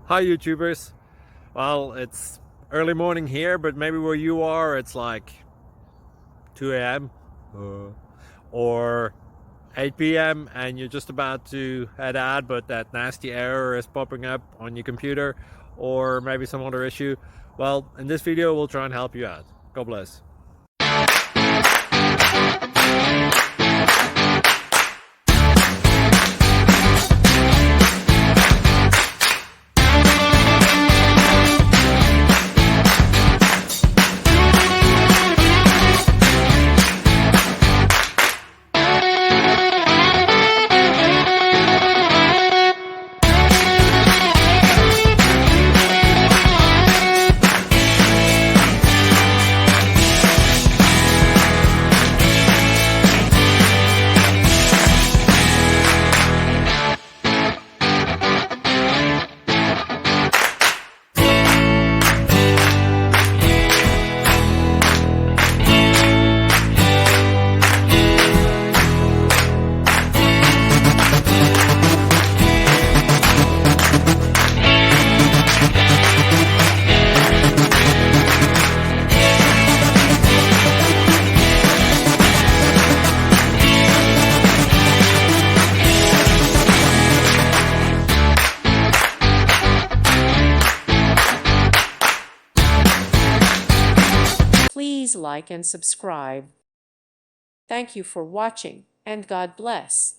Hi YouTubers. Well, it's early morning here, but maybe where you are it's like 2 a.m. Or 8 p.m. and you're just about to head out, but that nasty error is popping up on your computer, or maybe some other issue. Well, in this video we'll try and help you out. God bless. Please like and subscribe. Thank you for watching, and God bless.